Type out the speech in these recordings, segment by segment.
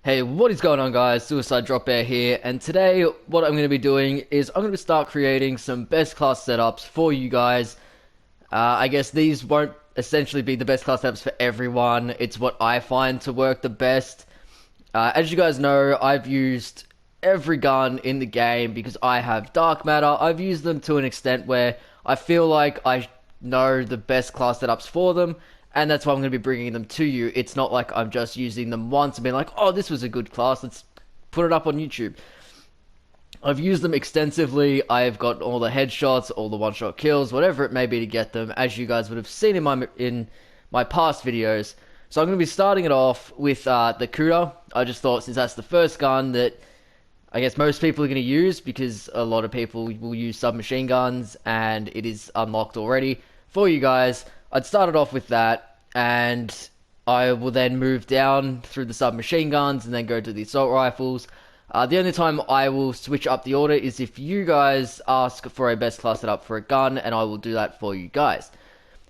Hey, what is going on, guys? Suicide Drop Bear here, and today what I'm going to be doing is I'm going to start creating some best class setups for you guys. I guess these won't essentially be the best class setups for everyone. It's what I find to work the best. As you guys know, I've used every gun in the game because I have dark matter. I've used them to an extent where I feel like I know the best class setups for them, and that's why I'm going to be bringing them to you. It's not like I'm just using them once and being like, oh, this was a good class, let's put it up on YouTube. I've used them extensively. I've got all the headshots, all the one-shot kills, whatever it may be to get them, as you guys would have seen in my past videos. So I'm going to be starting it off with the Kuda. I just thought, since that's the first gun that I guess most people are going to use, because a lot of people will use submachine guns and it is unlocked already for you guys, I'd started off with that, and I will then move down through the submachine guns and then go to the assault rifles. The only time I will switch up the order is if you guys ask for a best class setup for a gun, and I will do that for you guys.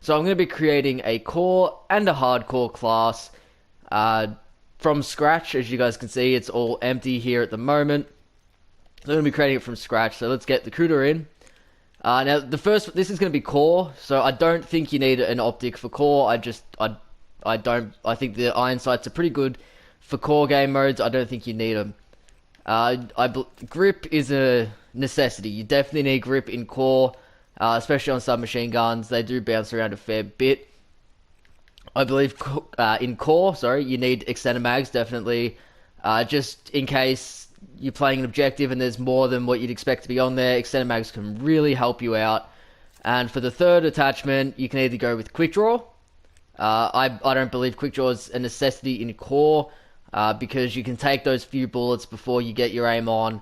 So I'm going to be creating a core and a hardcore class from scratch. As you guys can see, it's all empty here at the moment. I'm going to be creating it from scratch, so let's get the Kuda in. Now, this is going to be core, so I don't think you need an optic for core. I think the iron sights are pretty good for core game modes. I don't think you need them. Grip is a necessity. You definitely need grip in core, especially on submachine guns. They do bounce around a fair bit. I believe in core, you need extended mags, definitely. Just in case you're playing an objective and there's more than what you'd expect to be on there, extended mags can really help you out. And for the third attachment, you can either go with quick draw. I don't believe quick draw is a necessity in core, because you can take those few bullets before you get your aim on.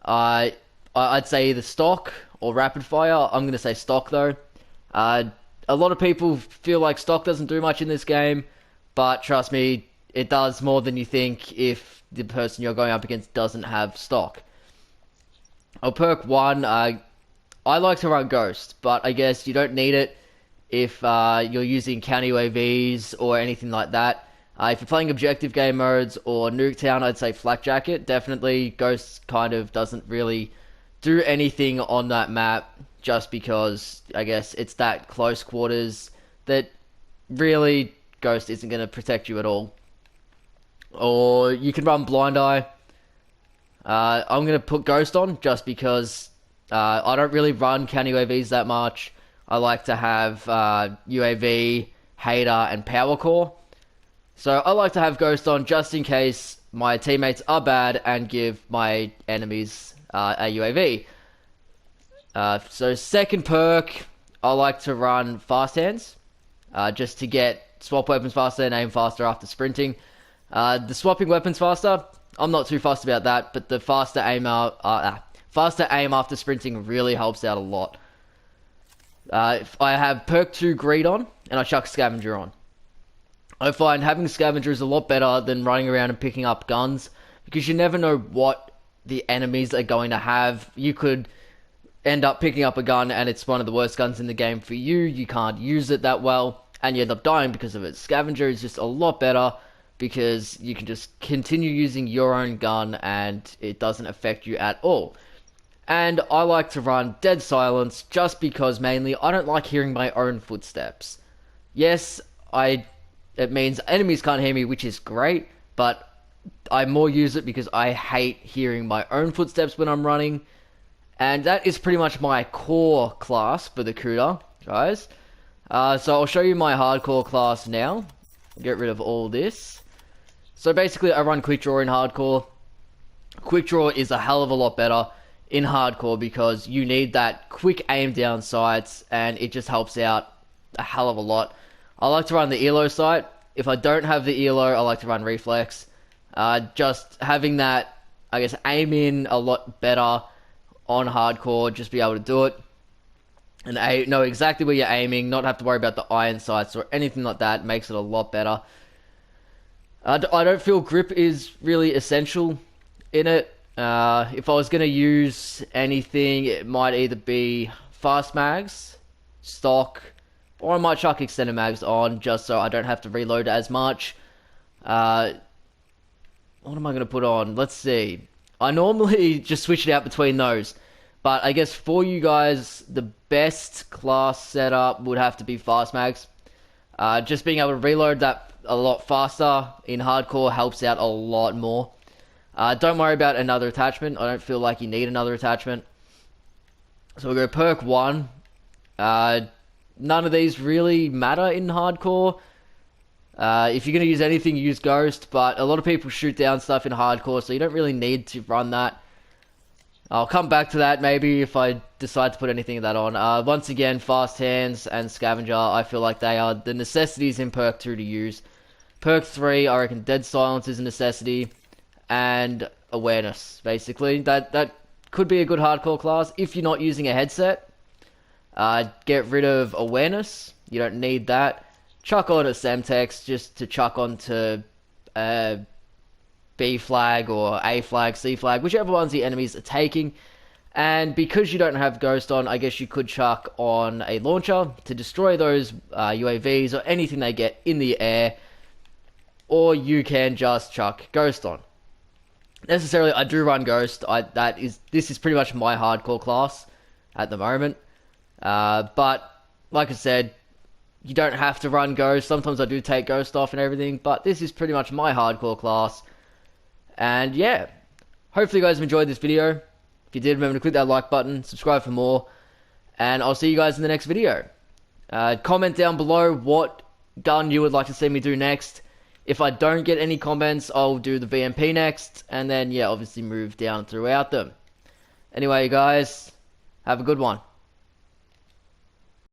I'd say either stock or rapid fire. I'm going to say stock though. A lot of people feel like stock doesn't do much in this game, but trust me, it does more than you think if the person you're going up against doesn't have stock. Perk 1, I like to run Ghost, but I guess you don't need it if you're using counter UAVs or anything like that. If you're playing objective game modes or Nuketown, I'd say Flak Jacket. Definitely, Ghost kind of doesn't really do anything on that map, just because I guess it's that close quarters that really Ghost isn't going to protect you at all. Or you can run Blind Eye. I'm going to put Ghost on just because I don't really run counter UAVs that much. I like to have UAV, Hater, and Power Core. So I like to have Ghost on just in case my teammates are bad and give my enemies a UAV. So second perk, I like to run Fast Hands, just to get swap weapons faster and aim faster after sprinting. The swapping weapons faster, I'm not too fussed about that, but the faster aim after sprinting really helps out a lot. If I have perk 2 greed on, and I chuck scavenger on. I find having scavenger is a lot better than running around and picking up guns, because you never know what the enemies are going to have. You could end up picking up a gun and it's one of the worst guns in the game for you. You can't use it that well, and you end up dying because of it. Scavenger is just a lot better, because you can just continue using your own gun and it doesn't affect you at all. And I like to run Dead Silence just because mainly I don't like hearing my own footsteps. Yes, it means enemies can't hear me, which is great, but I more use it because I hate hearing my own footsteps when I'm running. And that is pretty much my core class for the Kuda, guys. So I'll show you my hardcore class now. Get rid of all this. So basically, I run quick draw in hardcore. Quick draw is a hell of a lot better in hardcore because you need that quick aim down sights, and it just helps out a hell of a lot. I like to run the ELO sight. If I don't have the ELO, I like to run reflex. Just having that, I guess, aim in a lot better on hardcore, just be able to do it. And know exactly where you're aiming, not have to worry about the iron sights or anything like that, makes it a lot better. I don't feel grip is really essential in it. If I was going to use anything, it might either be fast mags, stock, or I might chuck extended mags on just so I don't have to reload as much. what am I going to put on? Let's see. I normally just switch it out between those. But I guess for you guys, the best class setup would have to be fast mags. Just being able to reload that a lot faster in hardcore helps out a lot more. Don't worry about another attachment. I don't feel like you need another attachment. So we'll go perk 1. None of these really matter in hardcore. If you're going to use anything, use Ghost, but a lot of people shoot down stuff in hardcore, so you don't really need to run that. I'll come back to that maybe if I decide to put anything of that on. Once again, Fast Hands and Scavenger, I feel like they are the necessities in perk 2 to use. Perk 3, I reckon Dead Silence is a necessity, and Awareness, basically. That could be a good hardcore class if you're not using a headset. Get rid of Awareness, you don't need that. Chuck on a Semtex just to chuck onto B flag or A flag, C flag, whichever ones the enemies are taking. And because you don't have Ghost on, I guess you could chuck on a launcher to destroy those UAVs or anything they get in the air. Or you can just chuck Ghost on. Necessarily, I do run Ghost. This is pretty much my hardcore class at the moment. But like I said, you don't have to run Ghost. Sometimes I do take Ghost off and everything, but this is pretty much my hardcore class. And yeah, hopefully you guys have enjoyed this video. If you did, remember to click that like button, subscribe for more, and I'll see you guys in the next video. Comment down below what gun you would like to see me do next. If I don't get any comments, I'll do the VMP next, and then yeah, obviously move down throughout them. Anyway, guys, have a good one.